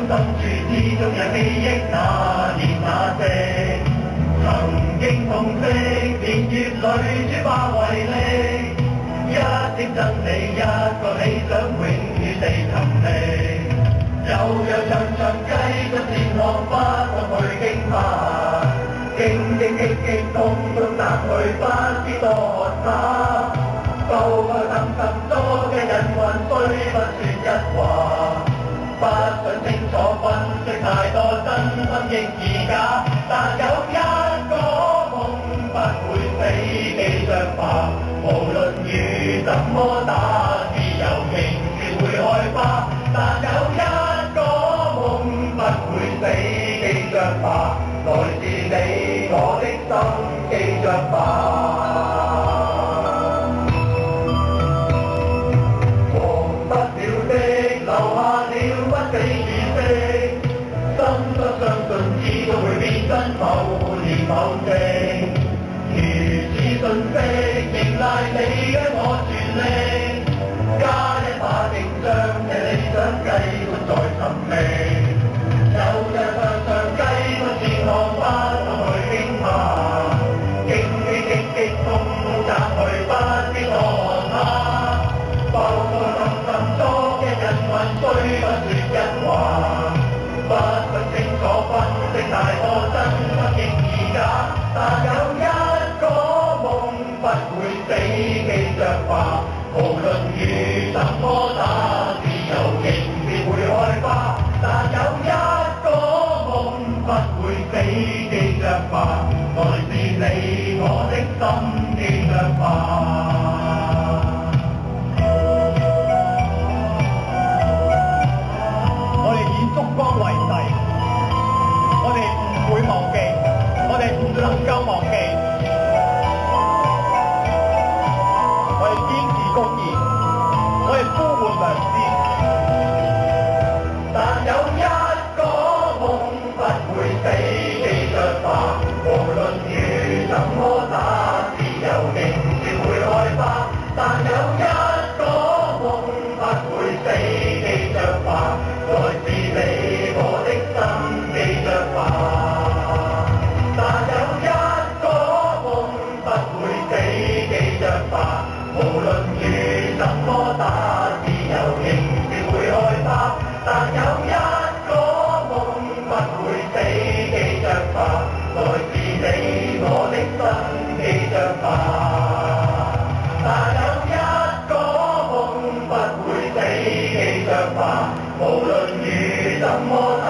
深處始終有記憶，那年那夕，曾經痛惜，年月裏轉化為力，一點真理，一個理想，永與地尋覓。悠悠長長繼續前往，不可去驚怕，荊棘激激風中踏去，不知多渴他。高高深深多嘅人雲，雖不說一話，不想清楚分析太多真心亦而假，但有一個夢不會死，記着吧，無論雨怎麼打，自由仍是會開花。但有一個夢不會死，記着吧，來自你我的心，記着吧。留下了不死意識，深深相信始終會變真，某年某夕，如此訊息，迎來你嘅我全力，加一把勁，將這理想繼續再尋覓，有日向上繼續前行，不可去驚怕，荊棘激激風中踏去，不知多渴他，步步深深中人雲雖不說一話，不想清楚分析太多真心亦而假，但有一個夢不會死，記着吧，無論雨怎麼打，自由仍是會開花。但有一個夢不會死，記着吧，來自你我的心，記着吧。燭光為誓，我哋唔會忘記，我哋唔能夠忘記，我哋堅持公義，我哋呼喚良知。但有一個夢不會死，記着吧，無論雨怎麼打，自由仍是會開花。但有一個夢不會死，記着吧，來自你我的心，記着吧。但有一個夢不會死，記着吧，無論雨怎麼打，自由仍是會開花。但有一個夢不會死，記着吧，來自你我的心，記着吧。但有一個夢不會死，記着吧，無論雨怎麼打，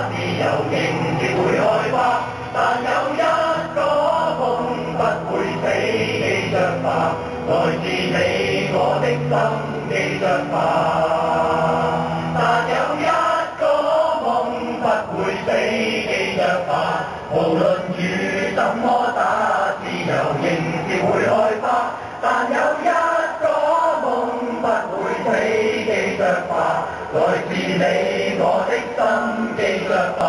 自由仍是會開花。但有一個夢不會死，記着吧，來自你我的心，記着吧。但有一個夢不會死，記着吧，無論雨怎麼打，自由仍是會開花。但有一個夢不會死，記着吧，來自你我的心，記着吧。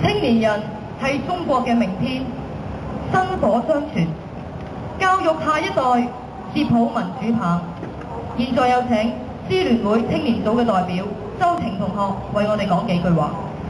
青年人係中國嘅明天，薪火相傳，教育下一代，接好民主棒。現在有請支聯會青年組嘅代表周庭同學為我哋講幾句話。